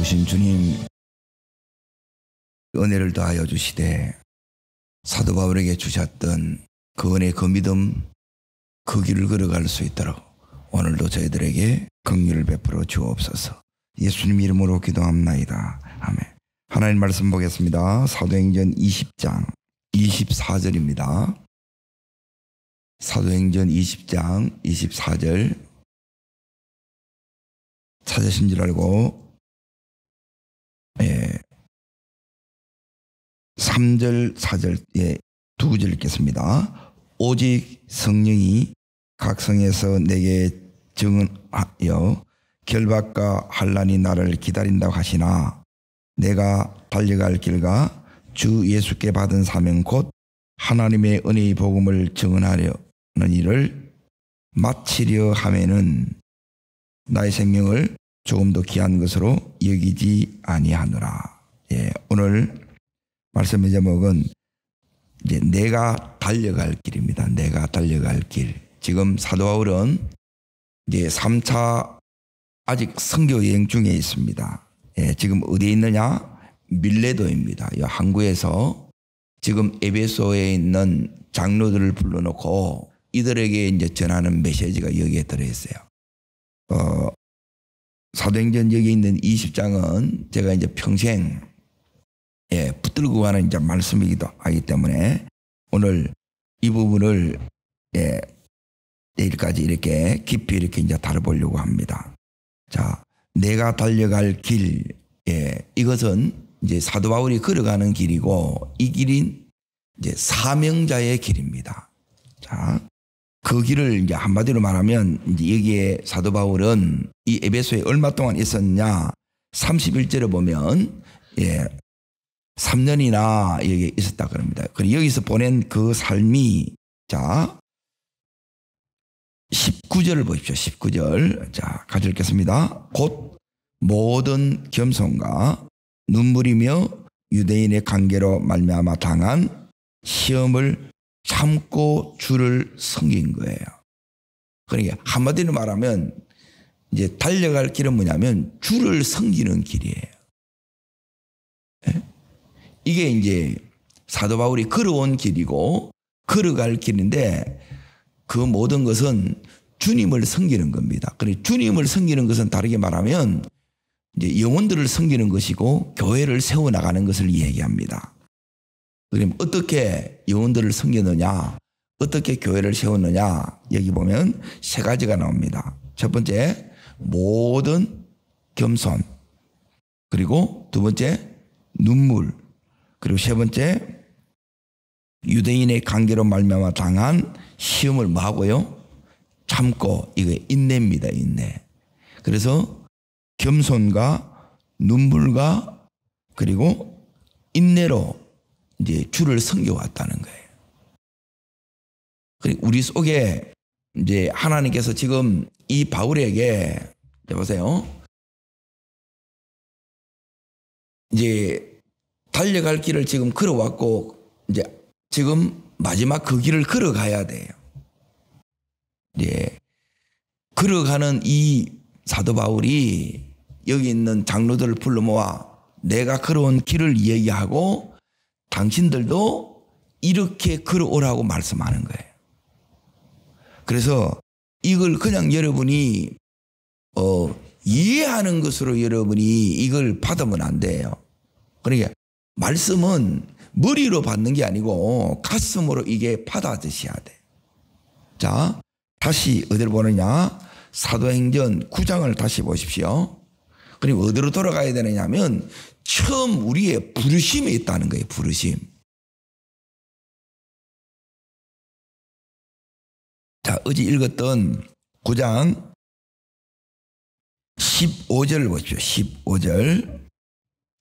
좋으신 주님, 은혜를 더하여 주시되 사도 바울에게 주셨던 그 은혜, 그 믿음, 그 길을 걸어갈 수 있도록 오늘도 저희들에게 긍휼을 베풀어 주옵소서. 예수님 이름으로 기도합나이다. 아멘. 하나님 말씀 보겠습니다. 사도행전 20장 24절입니다. 사도행전 20장 24절 찾으신 줄 알고 3절 4절 두 구절 읽겠습니다. 오직 성령이 각 성에서 내게 증언하여 결박과 환난이 나를 기다린다고 하시나 내가 달려갈 길과 주 예수께 받은 사명 곧 하나님의 은혜의 복음을 증언하려는 일을 마치려 하면은 나의 생명을 조금도 귀한 것으로 여기지 아니하노라. 오늘 말씀의 제목은 이제 내가 달려갈 길입니다. 내가 달려갈 길. 지금 사도 바울은 이제 3차 아직 선교 여행 중에 있습니다. 지금 어디에 있느냐? 밀레도입니다. 이 항구에서 지금 에베소에 있는 장로들을 불러놓고 이들에게 이제 전하는 메시지가 여기에 들어있어요. 사도행전 여기 있는 20장은 제가 이제 평생 붙들고 가는 이제 말씀이기도 하기 때문에 오늘 이 부분을 내일까지 이렇게 깊이 이렇게 이제 다뤄보려고 합니다. 자, 내가 달려갈 길, 이것은 이제 사도 바울이 걸어가는 길이고 이 길인 이제 사명자의 길입니다. 자, 그 길을 이제 한마디로 말하면 이제 여기에 사도 바울은 이 에베소에 얼마 동안 있었냐? 31절에 보면 3년이나 여기 있었다 그럽니다. 그리고 여기서 보낸 그 삶이 자 19절을 보십시오. 19절 자 같이 읽겠습니다. 곧 모든 겸손과 눈물이며 유대인의 관계로 말미암아 당한 시험을 참고 주를 섬긴 거예요. 그러니까 한마디로 말하면 이제 달려갈 길은 뭐냐면 주를 섬기는 길이에요. 이게 이제 사도 바울이 걸어온 길이고 걸어갈 길인데 그 모든 것은 주님을 섬기는 겁니다. 그리고 주님을 섬기는 것은 다르게 말하면 이제 영혼들을 섬기는 것이고 교회를 세워나가는 것을 얘기합니다. 그럼 어떻게 영혼들을 섬기느냐, 어떻게 교회를 세우느냐, 여기 보면 세 가지가 나옵니다. 첫 번째, 모든 겸손. 그리고 두 번째, 눈물. 그리고 세 번째, 유대인의 관계로 말미암아 당한 시험을 뭐 하고요? 참고, 이거 인내입니다, 인내. 그래서 겸손과 눈물과 그리고 인내로 이제 주를 섬겨왔다는 거예요. 우리 속에 이제 하나님께서 지금 이 바울에게 보세요. 이제 달려갈 길을 지금 걸어왔고 이제 지금 마지막 그 길을 걸어가야 돼요. 걸어가는 이 사도 바울이 여기 있는 장로들을 불러 모아 내가 걸어온 길을 얘기하고 당신들도 이렇게 걸어오라고 말씀하는 거예요. 그래서 이걸 그냥 여러분이 이해하는 것으로 여러분이 이걸 받으면 안 돼요. 그러니까 말씀은 머리로 받는 게 아니고 가슴으로 이게 받아드셔야 돼. 자, 다시 어디를 보느냐? 사도행전 9장을 다시 보십시오. 그리고 어디로 돌아가야 되느냐면 처음 우리의 부르심에 있다는 거예요. 부르심. 자, 어제 읽었던 9장 15절을 보십시오. 15절.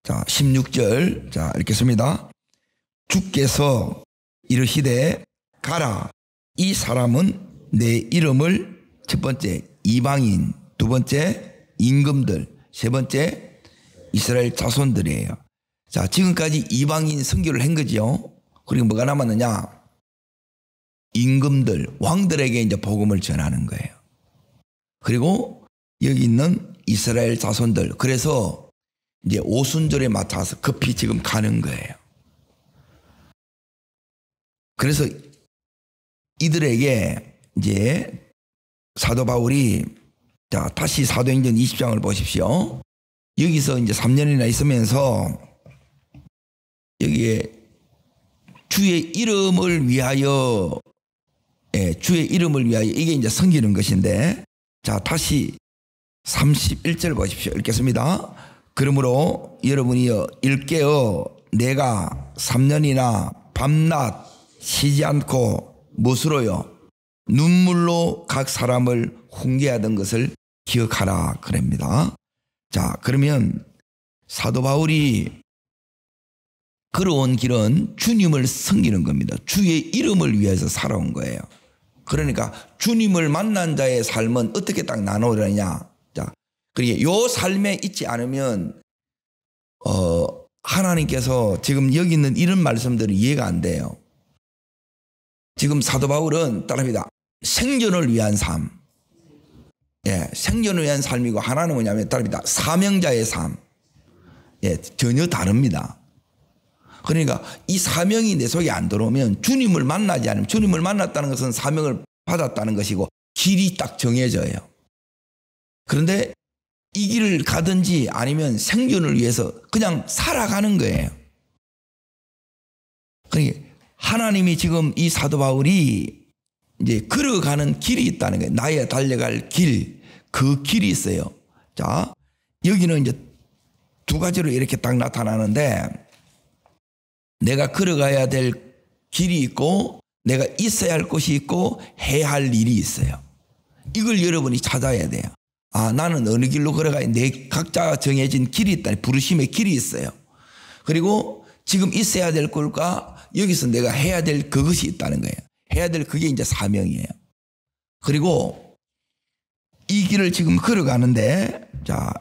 자, 16절. 자, 읽겠습니다. 주께서 이르시되 가라. 이 사람은 내 이름을 첫 번째 이방인, 두 번째 임금들, 세 번째 이스라엘 자손들이에요. 자, 지금까지 이방인 선교를 한 거죠. 그리고 뭐가 남았느냐? 임금들, 왕들에게 이제 복음을 전하는 거예요. 그리고 여기 있는 이스라엘 자손들. 그래서 이제 오순절에 맞춰서 급히 지금 가는 거예요. 그래서 이들에게 이제 사도 바울이 자, 다시 사도행전 20장을 보십시오. 여기서 이제 3년이나 있으면서 여기에 주의 이름을 위하여, 주의 이름을 위하여, 이게 이제 섬기는 것인데, 자, 다시 31절 보십시오. 읽겠습니다. 그러므로 여러분이여 일깨어 내가 3년이나 밤낮 쉬지 않고 무엇으로요? 눈물로 각 사람을 훈계하던 것을 기억하라 그럽니다. 자, 그러면 사도 바울이 걸어온 길은 주님을 섬기는 겁니다. 주의 이름을 위해서 살아온 거예요. 그러니까 주님을 만난 자의 삶은 어떻게 딱 나누느냐. 자, 그러니까 요 삶에 있지 않으면 하나님께서 지금 여기 있는 이런 말씀들이 이해가 안 돼요. 지금 사도 바울은 따릅니다. 생존을 위한 삶. 생존을 위한 삶이고 하나는 뭐냐면 따릅니다. 사명자의 삶. 전혀 다릅니다. 그러니까 이 사명이 내 속에 안 들어오면 주님을 만나지 않으면, 주님을 만났다는 것은 사명을 받았다는 것이고 길이 딱 정해져요. 그런데 이 길을 가든지 아니면 생존을 위해서 그냥 살아가는 거예요. 그러니까 하나님이 지금 이 사도 바울이 이제 걸어가는 길이 있다는 거예요. 나의 달려갈 길, 그 길이 있어요. 자, 여기는 이제 두 가지로 이렇게 딱 나타나는데, 내가 걸어가야 될 길이 있고 내가 있어야 할 곳이 있고 해야 할 일이 있어요. 이걸 여러분이 찾아야 돼요. 아, 나는 어느 길로 걸어가야 내 각자 정해진 길이 있다. 부르심의 길이 있어요. 그리고 지금 있어야 될 것과 여기서 내가 해야 될 그것이 있다는 거예요. 해야 될 그게 이제 사명이에요. 그리고 이 길을 지금 걸어가는데, 자,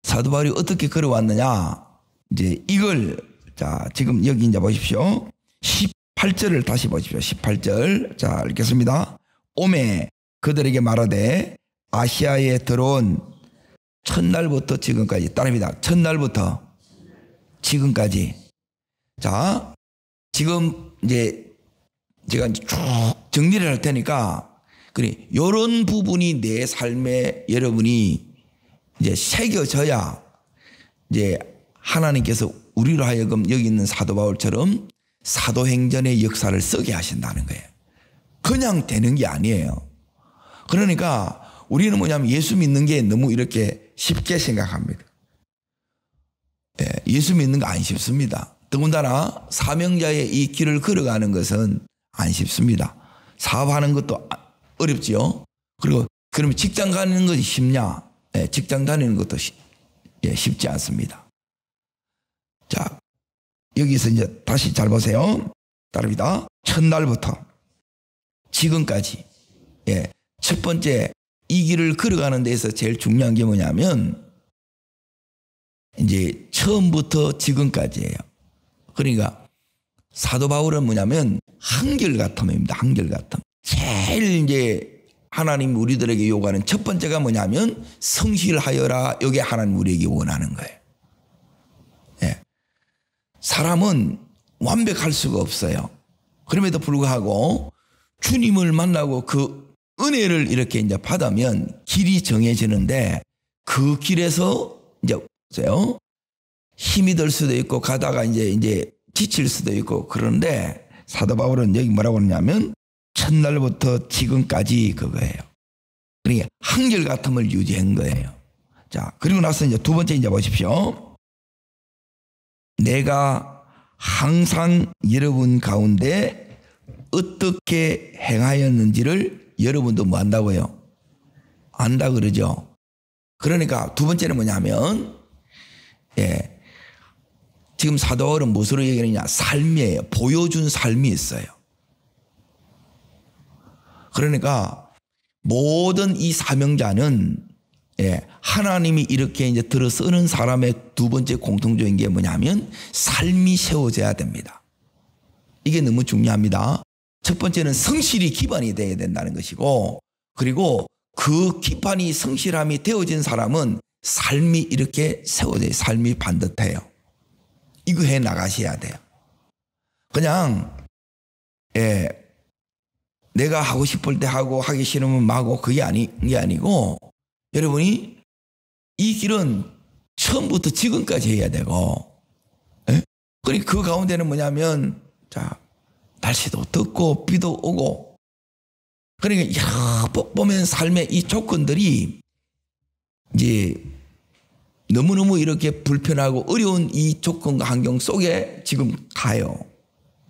사도 바울이 어떻게 걸어왔느냐. 이제 이걸, 자, 지금 여기 이제 보십시오. 18절을 다시 보십시오. 18절. 자, 읽겠습니다. 오매 그들에게 말하되 아시아에 들어온 첫날부터 지금까지, 따릅니다. 첫날부터 지금까지. 자, 지금 이제 제가 쭉 정리를 할 테니까, 그래, 요런 부분이 내 삶에 여러분이 이제 새겨져야 이제 하나님께서 우리로 하여금 여기 있는 사도 바울처럼 사도행전의 역사를 쓰게 하신다는 거예요. 그냥 되는 게 아니에요. 그러니까 우리는 뭐냐면 예수 믿는 게 너무 이렇게 쉽게 생각합니다. 예수 믿는 거 안 쉽습니다. 더군다나 사명자의 이 길을 걸어가는 것은 안 쉽습니다. 사업하는 것도 어렵지요. 그리고 그러면 직장 가는 것이 쉽냐? 직장 다니는 것도 쉽지 않습니다. 자, 여기서 이제 다시 잘 보세요. 따릅니다. 첫날부터 지금까지. 첫 번째, 이 길을 걸어가는 데서 제일 중요한 게 뭐냐면 이제 처음부터 지금까지예요. 그러니까 사도 바울은 뭐냐면 한결같음입니다. 한결같음. 제일 이제 하나님 우리들에게 요구하는 첫 번째가 뭐냐면 성실하여라. 이게 하나님 우리에게 원하는 거예요. 사람은 완벽할 수가 없어요. 그럼에도 불구하고 주님을 만나고 그 은혜를 이렇게 이제 받으면 길이 정해지는데, 그 길에서 이제 보세요. 힘이 들 수도 있고 가다가 이제 지칠 수도 있고, 그런데 사도 바울은 여기 뭐라고 하냐면 첫날부터 지금까지 그거예요. 그러니까 한결같음을 유지한 거예요. 자, 그리고 나서 이제 두 번째 이제 보십시오. 내가 항상 여러분 가운데 어떻게 행하였는지를 여러분도 뭐 한다고요? 안다 그러죠. 그러니까 두 번째는 뭐냐면, 지금 사도 바울은 무엇으로 얘기하느냐? 삶이에요. 보여준 삶이 있어요. 그러니까 모든 이 사명자는 하나님이 이렇게 이제 들어 쓰는 사람의 두 번째 공통적인 게 뭐냐면 삶이 세워져야 됩니다. 이게 너무 중요합니다. 첫 번째는 성실이 기반이 되어야 된다는 것이고, 그리고 그 기반이 성실함이 되어진 사람은 삶이 이렇게 세워져요. 삶이 반듯해요. 이거 해 나가셔야 돼요. 그냥 내가 하고 싶을 때 하고 하기 싫으면 마고 그게 아니고 여러분이 이 길은 처음부터 지금까지 해야 되고 그러니까 그 가운데는 뭐냐면 자 날씨도 덥고 비도 오고 그러니까 보면 삶의 이 조건들이 이제 너무너무 이렇게 불편하고 어려운 이 조건과 환경 속에 지금 가요.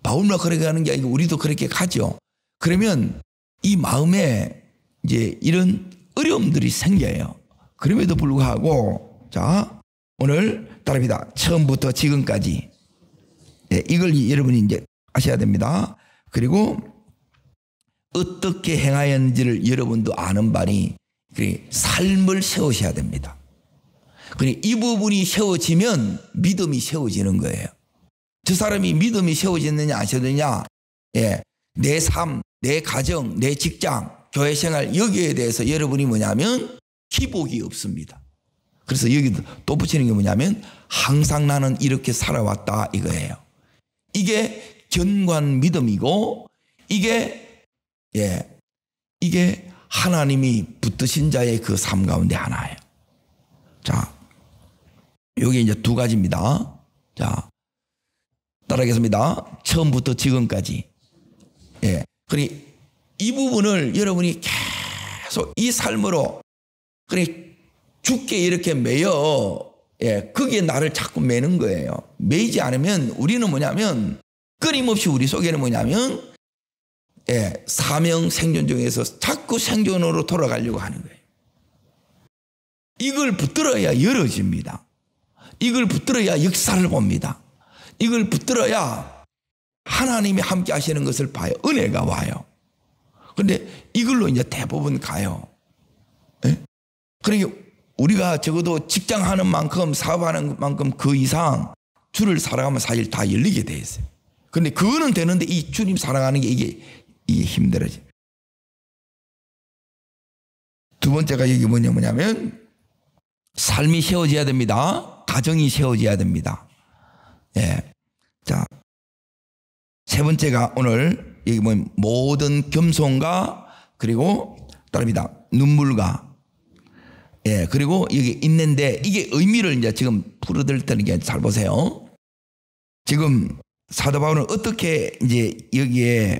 바울만 그렇게 가는 게 아니고 우리도 그렇게 가죠. 그러면 이 마음에 이제 이런 어려움들이 생겨요. 그럼에도 불구하고 자 오늘 따라합니다. 처음부터 지금까지 이걸 여러분이 이제 아셔야 됩니다. 그리고 어떻게 행하였는지를 여러분도 아는 바니 삶을 세우셔야 됩니다. 이 부분이 세워지면 믿음이 세워지는 거예요. 저 사람이 믿음이 세워졌느냐 안 세워졌느냐 내 삶, 내 가정, 내 직장, 교회 생활 여기에 대해서 여러분이 뭐냐면 기복이 없습니다. 그래서 여기도 또 붙이는 게 뭐냐면 항상 나는 이렇게 살아왔다 이거예요. 이게 견고한 믿음이고 이게 하나님이 붙드신 자의 그 삶 가운데 하나예요. 자, 여기 이제 두 가지입니다. 자, 따라하겠습니다. 처음부터 지금까지. 그러니 이 부분을 여러분이 계속 이 삶으로 그러니 죽게 이렇게 매여 그게 나를 자꾸 매는 거예요. 매이지 않으면 우리는 뭐냐면 끊임없이 우리 속에는 뭐냐면 사명 생존 중에서 자꾸 생존으로 돌아가려고 하는 거예요. 이걸 붙들어야 열어집니다. 이걸 붙들어야 역사를 봅니다. 이걸 붙들어야 하나님이 함께 하시는 것을 봐요. 은혜가 와요. 그런데 이걸로 이제 대부분 가요. 그러니까 우리가 적어도 직장 하는 만큼 사업하는 만큼 그 이상 주를 살아가면 사실 다 열리게 돼 있어요. 그런데 그거는 되는데 이 주님 살아가는 게 이게 힘들어져. 두 번째가 이게 뭐냐면 삶이 세워져야 됩니다. 가정이 세워져야 됩니다. 자, 세 번째가 오늘 여기 보면 모든 겸손과 그리고 따릅니다. 눈물과 그리고 여기 있는데 이게 의미를 이제 지금 풀어드릴 테니까 잘 보세요. 지금 사도 바울은 어떻게 이제 여기에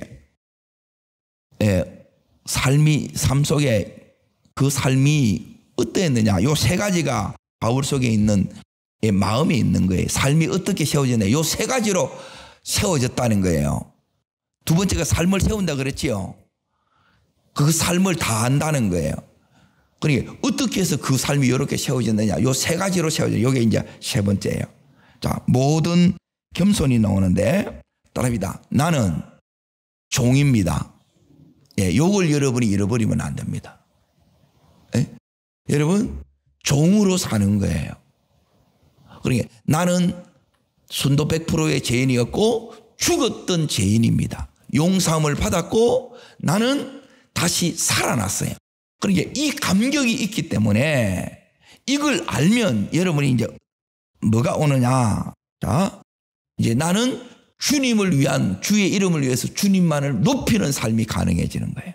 삶 속에 그 삶이 어떠했느냐. 요 세 가지가 바울 속에 있는 마음이 있는 거예요. 삶이 어떻게 세워지냐. 요 세 가지로 세워졌다는 거예요. 두 번째가 삶을 세운다 그랬지요. 그 삶을 다 안다는 거예요. 그러니까 어떻게 해서 그 삶이 이렇게 세워졌느냐. 요 세 가지로 세워져요. 이게 이제 세 번째예요. 자, 모든 겸손이 나오는데 따라합니다. 나는 종입니다. 요걸 여러분이 잃어버리면 안 됩니다. 여러분 종으로 사는 거예요. 그러니까 나는 순도 100%의 죄인이었고 죽었던 죄인입니다. 용서함을 받았고 나는 다시 살아났어요. 그러니까 이 감격이 있기 때문에 이걸 알면 여러분이 이제 뭐가 오느냐. 자, 이제 나는 주님을 위한 주의 이름을 위해서 주님만을 높이는 삶이 가능해지는 거예요.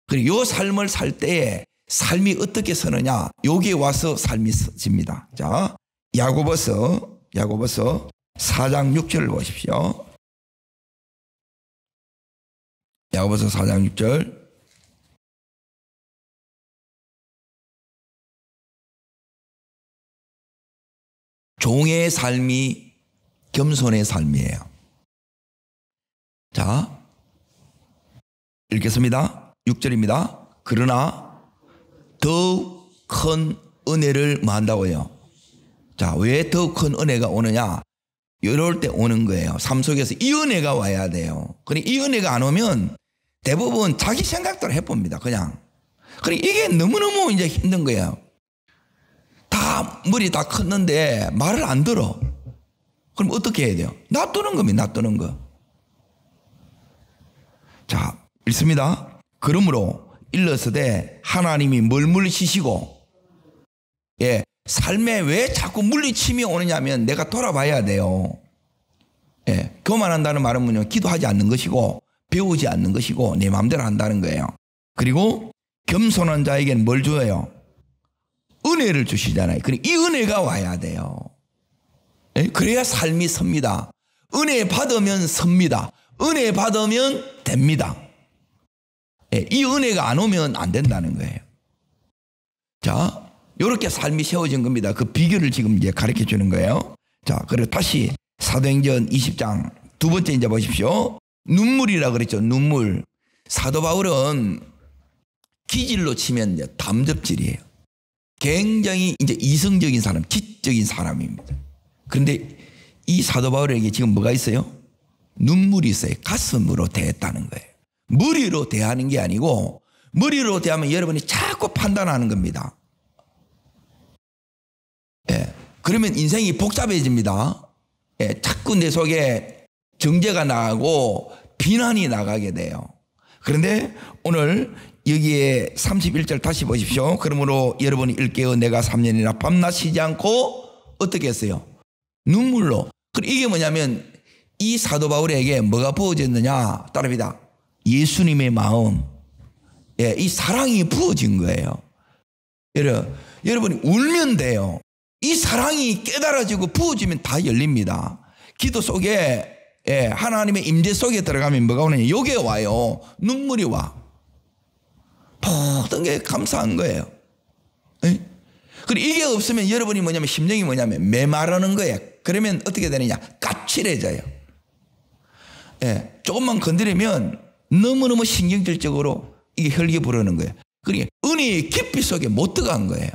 그리고 요 삶을 살 때에 삶이 어떻게 서느냐. 여기에 와서 삶이 서집니다. 자, 야고보서 4장 6절을 보십시오. 야고보서 4장 6절. 종의 삶이 겸손의 삶이에요. 자, 읽겠습니다. 6절입니다. 그러나 더욱 큰 은혜를 뭐한다고요? 자, 왜 더 큰 은혜가 오느냐? 이럴 때 오는 거예요. 삶 속에서 이 은혜가 와야 돼요. 그러니까 이 은혜가 안 오면 대부분 자기 생각대로 해봅니다. 그냥. 그러니까 이게 너무너무 이제 힘든 거예요. 다 머리 다 컸는데 말을 안 들어. 그럼 어떻게 해야 돼요? 놔두는 겁니다. 놔두는 거. 자, 읽습니다. 그러므로 일러서되 하나님이 뭘 물리시고 삶에 왜 자꾸 물리침이 오느냐면 내가 돌아봐야 돼요. 예, 교만한다는 말은 뭐냐면 기도하지 않는 것이고 배우지 않는 것이고 내 마음대로 한다는 거예요. 그리고 겸손한 자에게는 뭘 줘요? 은혜를 주시잖아요. 그러니까 이 은혜가 와야 돼요. 예? 그래야 삶이 섭니다. 은혜 받으면 섭니다. 은혜 받으면 됩니다. 예, 이 은혜가 안 오면 안 된다는 거예요. 자, 이렇게 삶이 세워진 겁니다. 그 비결을 지금 이제 가르쳐 주는 거예요. 자, 그리고 다시 사도행전 20장 두 번째 이제 보십시오. 눈물이라 그랬죠. 눈물. 사도 바울은 기질로 치면 이제 담접질이에요. 굉장히 이제 이성적인 사람, 지적인 사람입니다. 그런데 이 사도 바울에게 지금 뭐가 있어요? 눈물이 있어요. 가슴으로 대했다는 거예요. 머리로 대하는 게 아니고 머리로 대하면 여러분이 자꾸 판단하는 겁니다. 예. 그러면 인생이 복잡해집니다. 예. 자꾸 내 속에 정죄가 나가고 비난이 나가게 돼요. 그런데 오늘 여기에 31절 다시 보십시오. 그러므로 여러분이 일깨어 내가 3년이나 밤낮 쉬지 않고 어떻게 했어요? 눈물로. 이게 뭐냐면 이 사도 바울에게 뭐가 부어졌느냐? 따릅니다. 예수님의 마음, 예, 이 사랑이 부어진 거예요. 여러분이 울면 돼요. 이 사랑이 깨달아지고 부어지면 다 열립니다. 기도 속에, 예, 하나님의 임재 속에 들어가면 뭐가 오느냐? 요게 와요. 눈물이 와. 모든 게 감사한 거예요. 예? 그리고 이게 없으면 여러분이 뭐냐면 심정이 뭐냐면 메마르는 거예요. 그러면 어떻게 되느냐? 까칠해져요. 예, 조금만 건드리면 너무너무 신경질적으로 이게 혈기 부르는 거예요. 그러니까 은혜의 깊이 속에 못 들어간 거예요.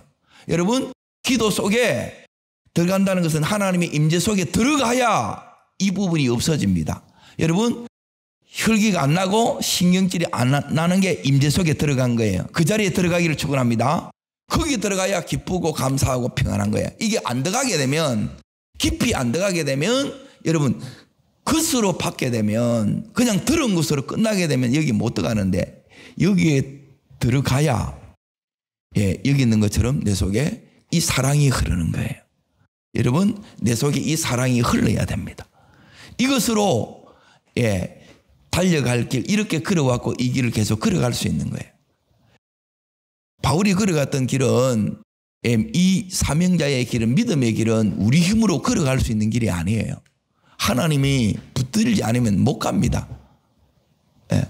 여러분, 기도 속에 들어간다는 것은 하나님의 임재 속에 들어가야 이 부분이 없어집니다. 여러분, 혈기가 안 나고 신경질이 안 나는 게 임재 속에 들어간 거예요. 그 자리에 들어가기를 축원합니다. 거기 들어가야 기쁘고 감사하고 평안한 거예요. 이게 안 들어가게 되면, 깊이 안 들어가게 되면 여러분 것으로 받게 되면 그냥 들은 것으로 끝나게 되면 여기 못 들어가는데 여기에 들어가야, 예, 여기 있는 것처럼 내 속에 이 사랑이 흐르는 거예요. 여러분, 내 속에 이 사랑이 흘러야 됩니다. 이것으로, 예, 달려갈 길, 이렇게 걸어왔고 이 길을 계속 걸어갈 수 있는 거예요. 바울이 걸어갔던 길은, 이 사명자의 길은, 믿음의 길은 우리 힘으로 걸어갈 수 있는 길이 아니에요. 하나님이 붙들지 않으면 못 갑니다. 예.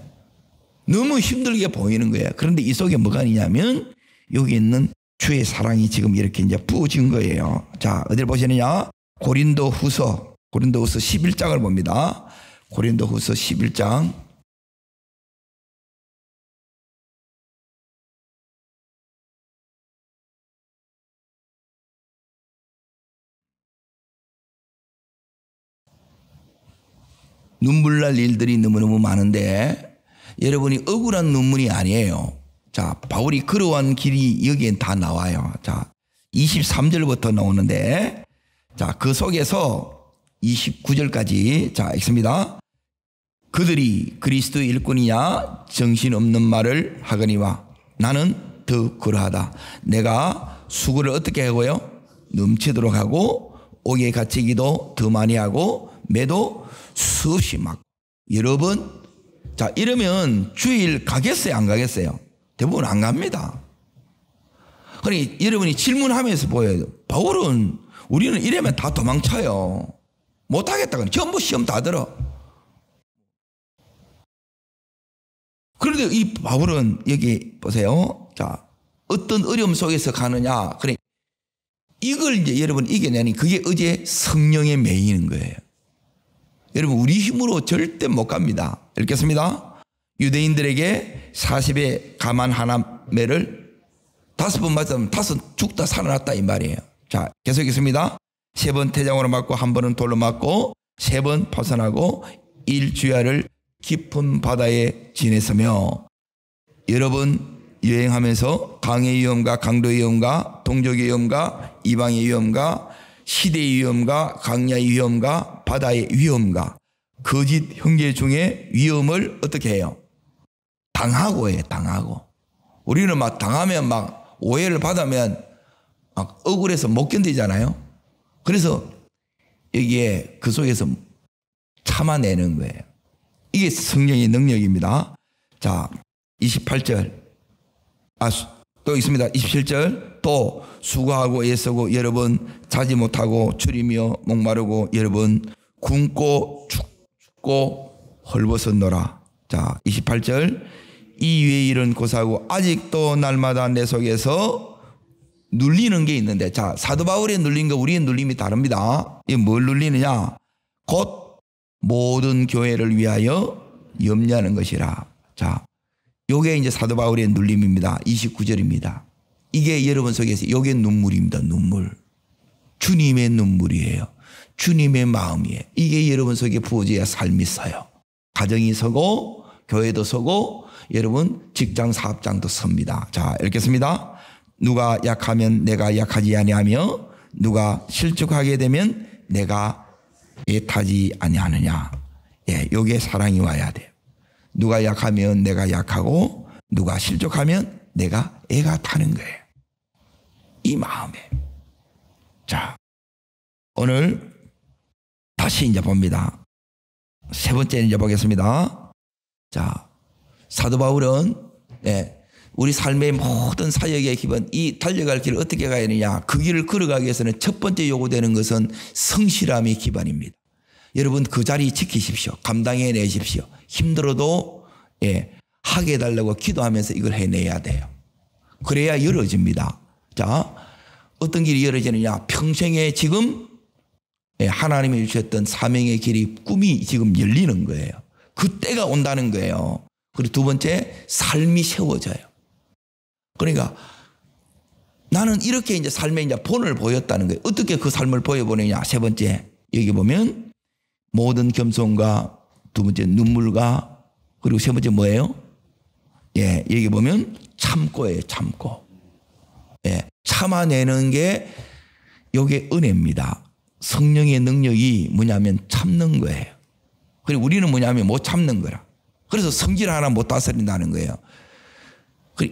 너무 힘들게 보이는 거예요. 그런데 이 속에 뭐가 있냐면 여기 있는 주의 사랑이 지금 이렇게 이제 부어진 거예요. 자, 어디를 보시느냐? 고린도 후서 11장을 봅니다. 고린도 후서 11장. 눈물 날 일들이 너무너무 많은데 여러분이 억울한 눈물이 아니에요. 자, 바울이 걸어온 길이 여기엔 다 나와요. 자, 23절부터 나오는데, 자, 그 속에서 29절까지, 자, 읽습니다. 그들이 그리스도의 일꾼이냐 정신없는 말을 하거니와 나는 더 그러하다. 내가 수고를 어떻게 하고요? 넘치도록 하고 옥에 갇히기도 더 많이 하고 매도 수없이 막 여러 번. 자, 이러면 주일 가겠어요? 안 가겠어요? 대부분 안 갑니다. 그러니 여러분이 질문하면서 보여요. 바울은 우리는 이러면 다 도망쳐요. 못하겠다. 전부 시험 다 들어. 그런데 이 바울은 여기 보세요. 자, 어떤 어려움 속에서 가느냐. 그래, 이걸 이제 여러분 이겨내니 그게 어제 성령에 매이는 거예요. 여러분, 우리 힘으로 절대 못 갑니다. 읽겠습니다. 유대인들에게 40의 가만 하나 매를 5번 맞으면 5 죽다 살아났다 이 말이에요. 자, 계속 읽습니다. 3번 태장으로 맞고 1번은 돌로 맞고 3번 파산하고 일주야를 깊은 바다에 지냈으며 여러 번 여행하면서 강의 위험과 강도의 위험과 동족의 위험과 이방의 위험과 시대의 위험과 강야의 위험과 바다의 위험과 거짓 형제 중에 위험을 어떻게 해요? 당하고 해요. 당하고. 우리는 막 당하면 막 오해를 받으면 억울해서 못 견디잖아요. 그래서 여기에 그 속에서 참아내는 거예요. 이게 성령의 능력입니다. 자, 28절. 또 있습니다. 27절. 또 수고하고 애쓰고 여러 번 자지 못하고 줄이며 목마르고 여러 번 굶고 죽고 헐벗었노라. 자, 28절. 이 위에 일은 고사하고 아직도 날마다 내 속에서 눌리는 게 있는데, 자, 사도 바울의 눌린 거 우리의 눌림이 다릅니다. 이게 뭘 눌리느냐? 곧 모든 교회를 위하여 염려하는 것이라. 자, 요게 이제 사도 바울의 눌림입니다. 29절입니다. 이게 여러분 속에서 요게 눈물입니다. 눈물. 주님의 눈물이에요. 주님의 마음이에요. 이게 여러분 속에 부어져야 삶이 서요. 가정이 서고 교회도 서고 여러분 직장 사업장도 섭니다. 자, 읽겠습니다. 누가 약하면 내가 약하지 아니하며 누가 실족하게 되면 내가 애타지 아니하느냐. 예, 요게 사랑이 와야 돼요. 누가 약하면 내가 약하고 누가 실족하면 내가 애가 타는 거예요. 이 마음에. 자, 오늘 다시 이제 봅니다. 세 번째 이제 보겠습니다. 자, 사도 바울은 우리 삶의 모든 사역의 기본, 이 달려갈 길을 어떻게 가야 되느냐. 그 길을 걸어가기 위해서는 첫 번째 요구되는 것은 성실함이 기반입니다. 여러분 그 자리 지키십시오. 감당해내십시오. 힘들어도 하게 해달라고 기도하면서 이걸 해내야 돼요. 그래야 열어집니다. 자, 어떤 길이 열어지느냐. 평생에 지금 하나님이 주셨던 사명의 길이, 꿈이 지금 열리는 거예요. 그 때가 온다는 거예요. 그리고 두 번째, 삶이 세워져요. 그러니까 나는 이렇게 이제 삶의 이제 본을 보였다는 거예요. 어떻게 그 삶을 보여보느냐. 세 번째, 여기 보면 모든 겸손과, 두 번째 눈물과, 그리고 세 번째 뭐예요? 예, 여기 보면 참고예요. 참고. 예, 참아내는 게 요게 은혜입니다. 성령의 능력이 뭐냐면 참는 거예요. 그리고 우리는 뭐냐면 못 참는 거라. 그래서 성질 하나 못 다스린다는 거예요.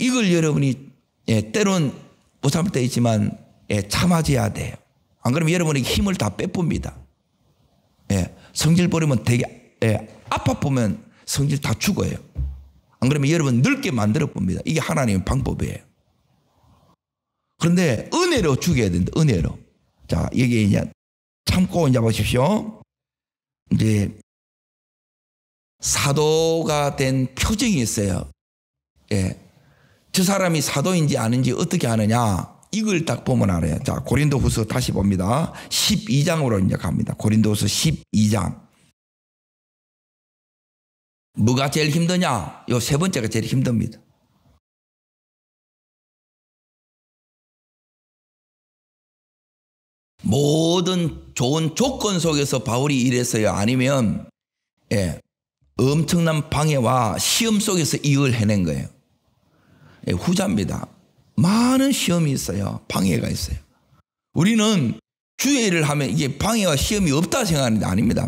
이걸 여러분이 때론 못 참을 때 있지만 참아줘야 돼요. 안 그러면 여러분에게 힘을 다 빼쁩니다. 성질 버리면 되게 아파 보면 성질 다 죽어요. 안 그러면 여러분 늙게 만들어 봅니다. 이게 하나님의 방법이에요. 그런데 은혜로 죽여야 된다. 은혜로. 자, 여기 이제 참고 이제 보십시오. 이제 사도가 된 표정이 있어요. 저 사람이 사도인지 아닌지 어떻게 아느냐. 이걸 딱 보면 알아요. 자, 고린도후서 다시 봅니다. 12장으로 이제 갑니다. 고린도후서 12장. 뭐가 제일 힘드냐? 요 세 번째가 제일 힘듭니다. 모든 좋은 조건 속에서 바울이 일했어요. 아니면 엄청난 방해와 시험 속에서 이걸 해낸 거예요. 후자입니다. 많은 시험이 있어요. 방해가 있어요. 우리는 주의 일을 하면 이게 방해와 시험이 없다 생각하는데 아닙니다.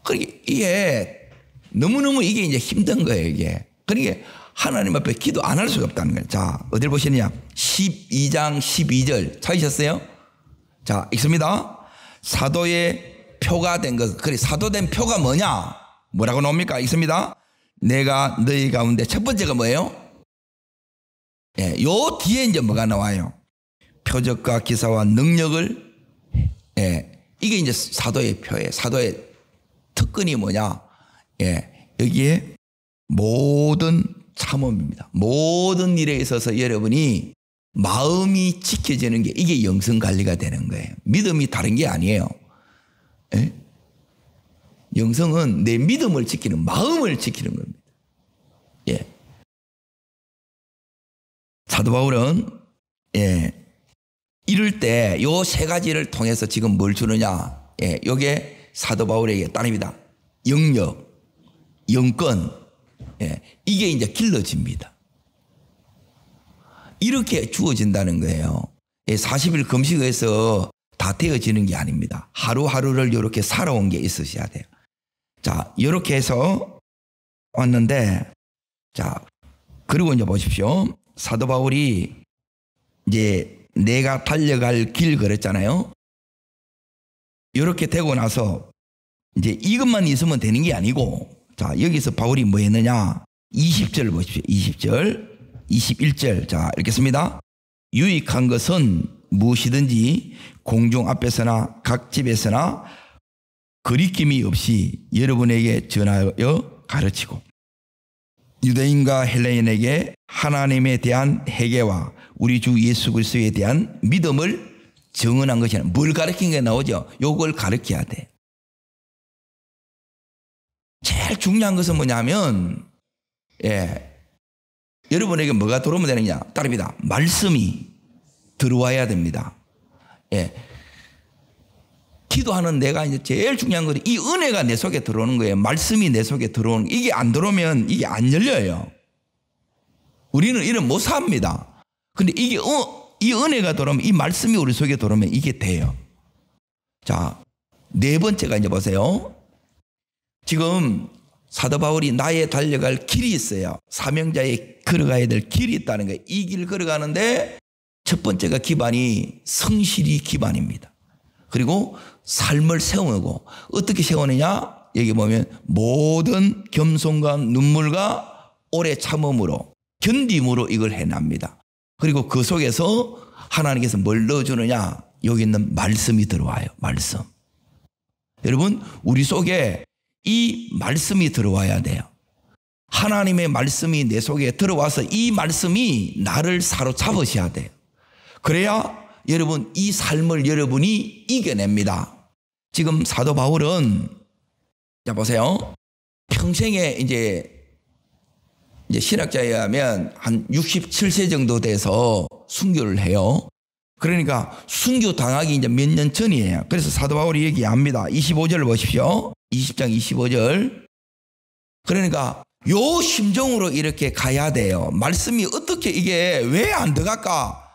그러니까 이게 너무너무 이게 이제 힘든 거예요. 이게. 그러니까 하나님 앞에 기도 안 할 수가 없다는 거예요. 자, 어딜 보시느냐. 12장 12절 찾으셨어요? 자, 읽습니다. 사도의 표가 된 것. 그래, 사도된 표가 뭐냐? 뭐라고 나옵니까? 읽습니다. 내가 너희 가운데, 첫 번째가 뭐예요? 요 뒤에 이제 뭐가 나와요? 표적과 기사와 능력을, 이게 이제 사도의 표예요. 사도의 특권이 뭐냐? 여기에 모든 참음입니다. 모든 일에 있어서 여러분이 마음이 지켜지는 게 이게 영성 관리가 되는 거예요. 믿음이 다른 게 아니에요. 영성은 내 믿음을 지키는, 마음을 지키는 겁니다. 사도 바울은 이럴 때 요 세 가지를 통해서 지금 뭘 주느냐? 요게 사도 바울에게 따릅니다. 영력, 영권, 이게 이제 길러집니다. 이렇게 주어진다는 거예요. 40일 금식에서 다 되어지는 게 아닙니다. 하루하루를 이렇게 살아온 게 있으셔야 돼요. 자, 이렇게 해서 왔는데, 자, 그리고 이제 보십시오. 사도 바울이 이제 내가 달려갈 길 그랬잖아요. 이렇게 되고 나서 이제 이것만 있으면 되는 게 아니고, 자, 여기서 바울이 뭐 했느냐? 20절 보십시오. 20절, 21절. 자, 읽겠습니다. 유익한 것은 무엇이든지 공중 앞에서나 각 집에서나 거리낌이 없이 여러분에게 전하여 가르치고, 유대인과 헬레인에게 하나님에 대한 회개와 우리 주 예수 그리스도에 대한 믿음을 증언한 것이 아니라, 뭘 가르친 게 나오죠? 요걸 가르쳐야 돼. 제일 중요한 것은 뭐냐면, 여러분에게 뭐가 들어오면 되느냐? 따릅니다. 말씀이 들어와야 됩니다. 기도하는 내가 이제 제일 중요한 것은 이 은혜가 내 속에 들어오는 거예요. 말씀이 내 속에 들어오는 거예요. 이게 안 들어오면 이게 안 열려요. 우리는 이런 못 삽니다. 근데 이게 이 은혜가 들어오면, 이 말씀이 우리 속에 들어오면 이게 돼요. 자, 네 번째가 이제 보세요. 지금 사도 바울이 나의 달려갈 길이 있어요. 사명자의 걸어가야 될 길이 있다는 거예요. 이 길 걸어가는데 첫 번째가 기반이 성실이 기반입니다. 그리고 삶을 세우고, 어떻게 세우느냐? 여기 보면 모든 겸손과 눈물과 오래 참음으로, 견딤으로 이걸 해납니다. 그리고 그 속에서 하나님께서 뭘 넣어주느냐? 여기 있는 말씀이 들어와요. 말씀. 여러분, 우리 속에 이 말씀이 들어와야 돼요. 하나님의 말씀이 내 속에 들어와서 이 말씀이 나를 사로잡으셔야 돼요. 그래야 여러분, 이 삶을 여러분이 이겨냅니다. 지금 사도 바울은, 자 보세요. 평생에 이제 신학자에 의하면 한 67세 정도 돼서 순교를 해요. 그러니까 순교 당하기 이제 몇 년 전이에요. 그래서 사도 바울이 얘기합니다. 25절 보십시오. 20장 25절. 그러니까 요 심정으로 이렇게 가야 돼요. 말씀이 어떻게, 이게 왜 안 들어갈까?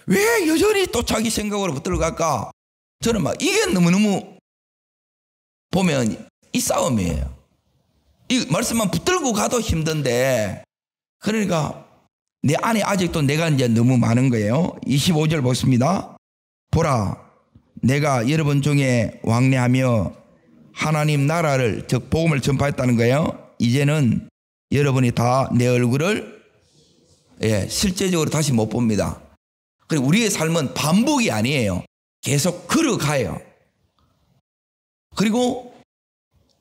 왜 여전히 또 자기 생각으로 붙들어 갈까? 저는 막 이게 너무너무 보면 이 싸움이에요. 이 말씀만 붙들고 가도 힘든데, 그러니까 내 안에 아직도 내가 이제 너무 많은 거예요. 25절 보십니다. 보라, 내가 여러분 중에 왕래하며 하나님 나라를, 즉 복음을 전파했다는 거예요. 이제는 여러분이 다 내 얼굴을 실제적으로 다시 못 봅니다. 그리고 우리의 삶은 반복이 아니에요. 계속 걸어가요. 그리고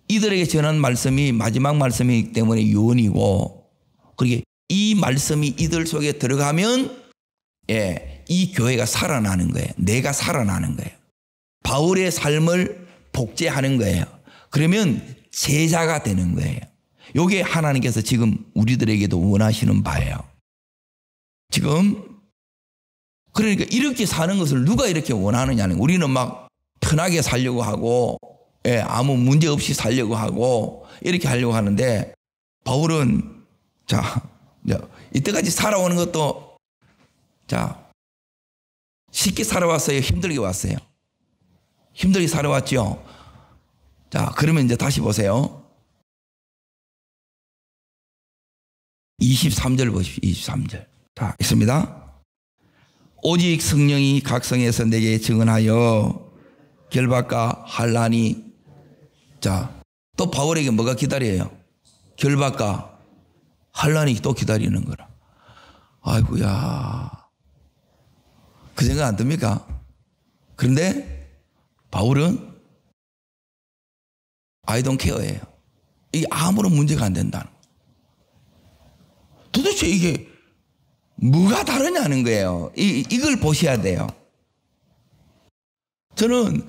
이들에게 전한 말씀이 마지막 말씀이기 때문에 유언이고, 그리고 이 말씀이 이들 속에 들어가면 이 교회가 살아나는 거예요. 내가 살아나는 거예요. 바울의 삶을 복제하는 거예요. 그러면 제자가 되는 거예요. 이게 하나님께서 지금 우리들에게도 원하시는 바예요. 지금 그러니까 이렇게 사는 것을 누가 이렇게 원하느냐는, 우리는 막 편하게 살려고 하고, 아무 문제 없이 살려고 하고, 이렇게 하려고 하는데, 바울은 자, 이때까지 살아오는 것도, 자, 쉽게 살아왔어요? 힘들게 왔어요? 힘들게 살아왔죠? 자, 그러면 이제 다시 보세요. 23절 보십시오. 23절. 자, 있습니다. 오직 성령이 각성해서 내게 증언하여 결박과 환난이, 자, 또 바울에게 뭐가 기다려요? 결박과 환난이 또 기다리는 거라. 아이고야, 그 생각 안 듭니까? 그런데 바울은 I don't care예요. 이게 아무런 문제가 안 된다는 거예요. 도대체 이게 뭐가 다르냐는 거예요. 이걸 보셔야 돼요. 저는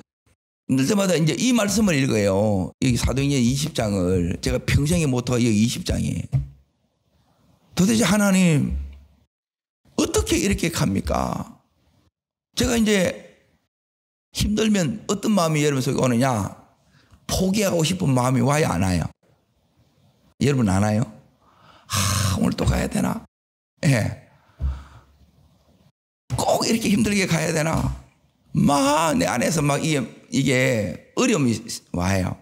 늘 때마다 이제 이 말씀을 읽어요. 여기 사도행전 20장을 제가 평생에 모토가 여기 20장이에요. 도대체 하나님 어떻게 이렇게 갑니까? 제가 이제 힘들면 어떤 마음이 여러분 속에 오느냐? 포기하고 싶은 마음이 와요, 안 와요? 여러분 안 와요? 오늘 또 가야 되나? 꼭 이렇게 힘들게 가야 되나? 막 내 안에서 막 이게 어려움이 와요.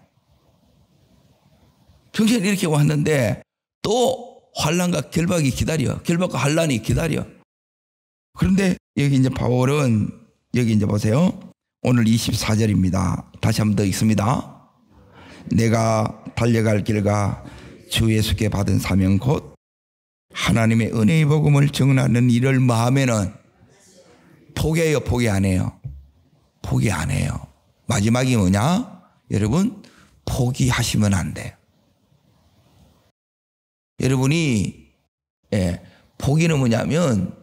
평생 이렇게 왔는데 또 환난과 결박이 기다려. 결박과 환난이 기다려. 그런데 여기 이제 바울은 여기 이제 보세요. 오늘 24절입니다. 다시 한번 더 읽습니다. 내가 달려갈 길과 주 예수께 받은 사명 곧 하나님의 은혜의 복음을 증언하는 일을 마음에는 포기해요, 포기 안 해요? 포기 안 해요. 마지막이 뭐냐? 여러분, 포기하시면 안 돼요. 여러분이 포기는 뭐냐면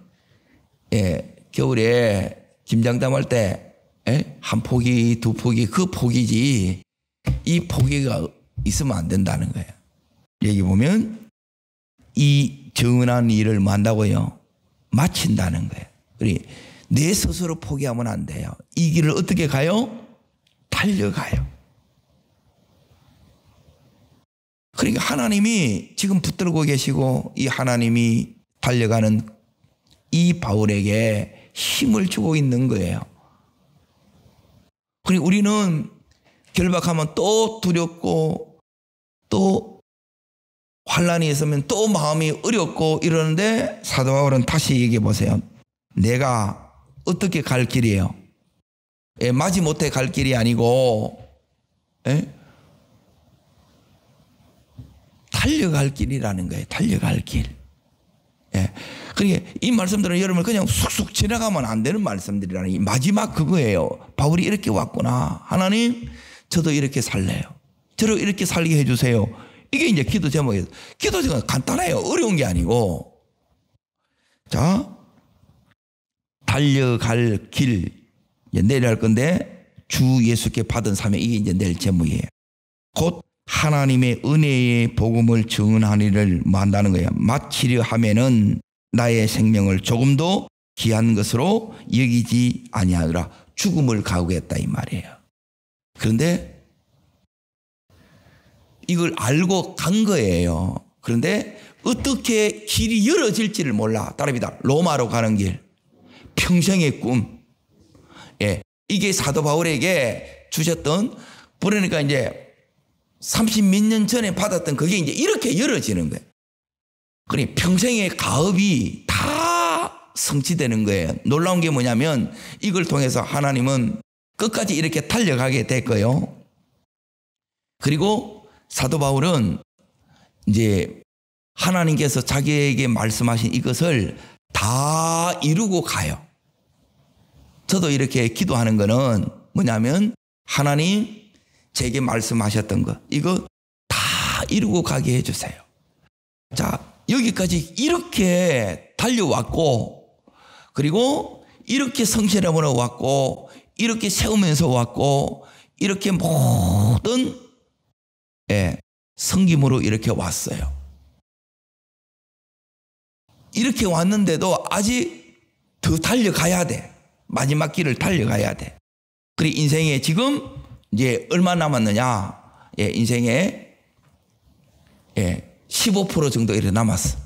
겨울에 김장담 할 때 한 포기, 두 포기 그 포기지 이 포기가 있으면 안 된다는 거예요. 여기 보면 이 정은한 일을 뭐 한다고요? 마친다는 거예요. 그러니 내 스스로 포기하면 안 돼요. 이 길을 어떻게 가요? 달려가요. 그러니까 하나님이 지금 붙들고 계시고 이 하나님이 달려가는 이 바울에게 힘을 주고 있는 거예요. 그리고 우리는 결박하면 또 두렵고 또 환난이 있으면 또 마음이 어렵고 이러는데 사도 바울은 다시 얘기해 보세요. 내가 어떻게 갈 길이에요? 마지못해 갈 길이 아니고 달려갈 길이라는 거예요. 달려갈 길. 그러니까 이 말씀들은 여러분 그냥 쑥쑥 지나가면 안 되는 말씀들이라는 이 마지막 그거예요. 바울이 이렇게 왔구나. 하나님 저도 이렇게 살래요. 저를 이렇게 살게 해주세요. 이게 이제 기도 제목이에요. 기도 제목은 간단해요. 어려운 게 아니고. 자, 달려갈 길 내일 할 건데 주 예수께 받은 사명 이게 이제 내일 제목이에요. 곧 하나님의 은혜의 복음을 증언하니를 한다는 거예요. 마치려 하면은 나의 생명을 조금도 귀한 것으로 여기지 아니하더라. 죽음을 각오했다 이 말이에요. 그런데 이걸 알고 간 거예요. 그런데 어떻게 길이 열어질지를 몰라. 따라합니다. 로마로 가는 길. 평생의 꿈. 이게 사도 바울에게 주셨던 그러니까 이제 30몇 년 전에 받았던 그게 이제 이렇게 열어지는 거예요. 그러니 평생의 가업이 다 성취되는 거예요. 놀라운 게 뭐냐면 이걸 통해서 하나님은 끝까지 이렇게 달려가게 될 거예요. 그리고 사도 바울은 이제 하나님께서 자기에게 말씀하신 이것을 다 이루고 가요. 저도 이렇게 기도하는 거는 뭐냐면 하나님 제게 말씀하셨던 것 이거 다 이루고 가게 해주세요. 자, 여기까지 이렇게 달려왔고 그리고 이렇게 성실함으로 왔고 이렇게 세우면서 왔고 이렇게 모든 섬김으로 이렇게 왔어요. 이렇게 왔는데도 아직 더 달려가야 돼. 마지막 길을 달려가야 돼. 그리고 인생에 지금 이제 얼마 남았느냐? 인생에 15% 정도 이렇게 남았어.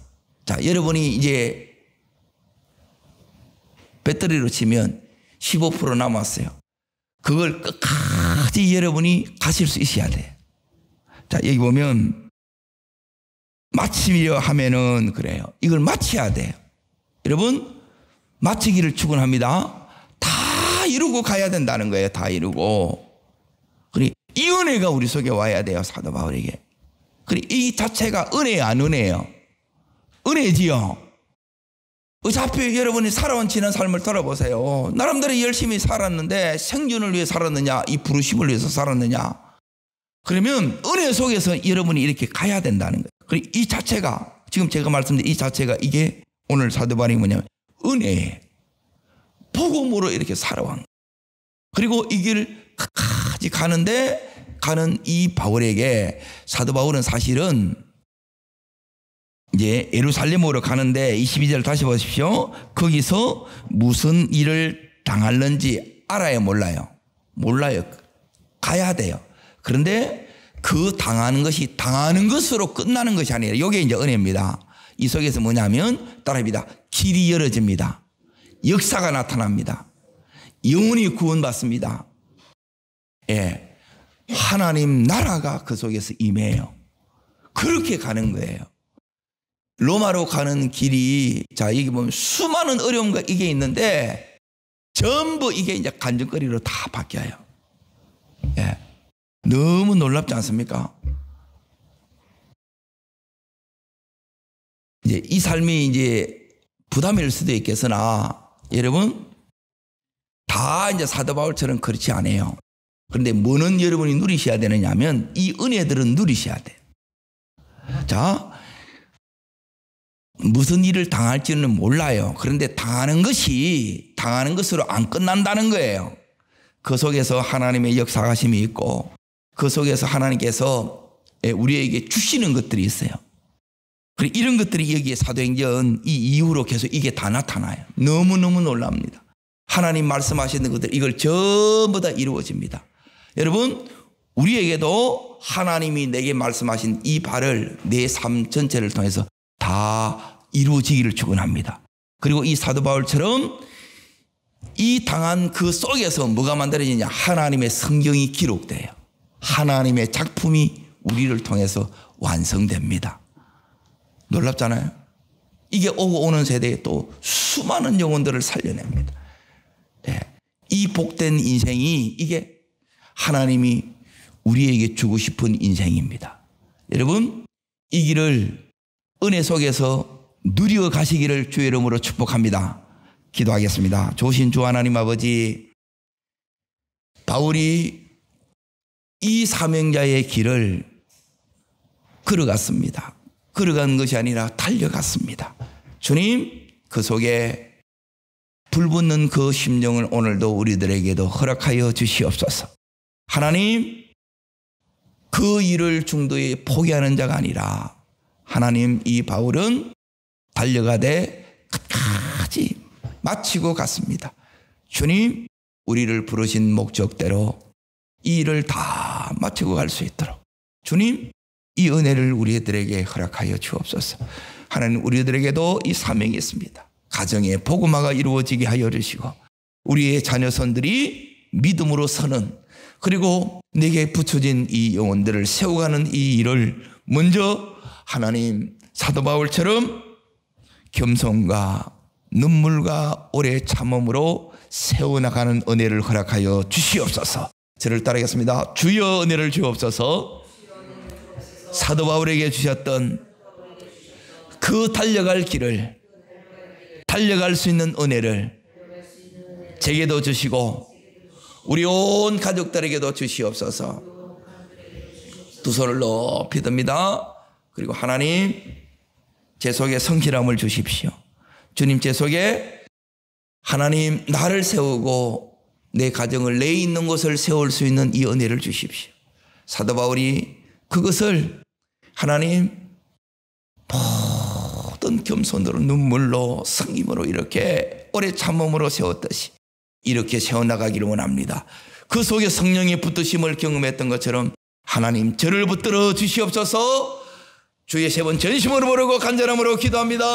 자, 여러분이 이제 배터리로 치면 15% 남았어요. 그걸 끝까지 여러분이 가실 수 있어야 돼. 자, 여기 보면 마치려 하면은 그래요. 이걸 마쳐야 돼요. 여러분 마치기를 축원합니다. 다 이루고 가야 된다는 거예요. 다 이루고. 그리고 이 은혜가 우리 속에 와야 돼요. 사도 바울에게. 그리고 이 자체가 은혜예요, 안 은혜예요? 은혜지요. 어차피 여러분이 살아온 지난 삶을 돌아보세요. 나름대로 열심히 살았는데 생존을 위해 살았느냐, 이 부르심을 위해서 살았느냐. 그러면 은혜 속에서 여러분이 이렇게 가야 된다는 거예요. 그리고 이 자체가 지금 제가 말씀드린 이 자체가 이게 오늘 사도 바울이 뭐냐면 은혜예요. 복음으로 이렇게 살아온 거예요. 그리고 이 길을 끝까지 가는 이 바울에게 사도 바울은 사실은 이제 예루살렘으로 가는데 22절 다시 보십시오. 거기서 무슨 일을 당할는지 알아요, 몰라요? 몰라요. 가야 돼요. 그런데 그 당하는 것이 당하는 것으로 끝나는 것이 아니라 이게 이제 은혜입니다. 이 속에서 뭐냐면 따라합니다. 길이 열어집니다. 역사가 나타납니다. 영혼이 구원받습니다. 하나님 나라가 그 속에서 임해요. 그렇게 가는 거예요. 로마로 가는 길이, 자, 이게 보면 수많은 어려움과 이게 있는데 전부 이게 이제 간증거리로 다 바뀌어요. 예. 너무 놀랍지 않습니까? 이제 이 삶이 이제 부담일 수도 있겠으나 여러분 다 이제 사도 바울처럼 그렇지 않아요. 그런데 뭐는 여러분이 누리셔야 되느냐 하면 이 은혜들은 누리셔야 돼요. 자, 무슨 일을 당할지는 몰라요. 그런데 당하는 것으로 안 끝난다는 거예요. 그 속에서 하나님의 역사하심이 있고 그 속에서 하나님께서 우리에게 주시는 것들이 있어요. 그리고 이런 것들이 여기에 사도행전 이 이후로 계속 이게 다 나타나요. 너무너무 놀랍니다. 하나님 말씀하시는 것들 이걸 전부 다 이루어집니다. 여러분 우리에게도 하나님이 내게 말씀하신 이 바를 내 삶 전체를 통해서 다 이루어지기를 축원합니다. 그리고 이 사도 바울처럼 이 당한 그 속에서 뭐가 만들어지냐, 하나님의 성경이 기록돼요. 하나님의 작품이 우리를 통해서 완성됩니다. 놀랍잖아요. 이게 오고 오는 세대에 또 수많은 영혼들을 살려냅니다. 네. 이 복된 인생이 이게 하나님이 우리에게 주고 싶은 인생입니다. 여러분 이 길을 은혜 속에서 누리어 가시기를 주의 이름으로 축복합니다. 기도하겠습니다. 좋으신 주 하나님 아버지, 바울이 이 사명자의 길을 걸어갔습니다. 걸어간 것이 아니라 달려갔습니다. 주님, 그 속에 불붙는 그 심정을 오늘도 우리들에게도 허락하여 주시옵소서. 하나님, 그 일을 중도에 포기하는 자가 아니라 하나님, 이 바울은 달려가되 끝까지 마치고 갔습니다. 주님, 우리를 부르신 목적대로 이 일을 다 마치고 갈 수 있도록 주님, 이 은혜를 우리들에게 허락하여 주옵소서. 하나님, 우리들에게도 이 사명이 있습니다. 가정의 복음화가 이루어지게 하여 주시고 우리의 자녀손들이 믿음으로 서는, 그리고 내게 붙여진 이 영혼들을 세워가는 이 일을 먼저 하나님 사도 바울처럼 겸손과 눈물과 오래 참음으로 세워나가는 은혜를 허락하여 주시옵소서. 저를 따르겠습니다. 주여 은혜를 주옵소서. 사도 바울에게 주셨던 그 달려갈 길을, 달려갈 수 있는 은혜를 제게도 주시고 우리 온 가족들에게도 주시옵소서. 두 손을 높이 듭니다. 그리고 하나님, 제 속에 성실함을 주십시오. 주님, 제 속에 하나님 나를 세우고 내 가정을, 내 있는 곳을 세울 수 있는 이 은혜를 주십시오. 사도 바울이 그것을 하나님 모든 겸손으로 눈물로 성임으로 이렇게 오래 참음으로 세웠듯이 이렇게 세워나가기를 원합니다. 그 속에 성령의 붙드심을 경험했던 것처럼 하나님 저를 붙들어 주시옵소서. 주의 세 번 전심으로 부르고 간절함으로 기도합니다.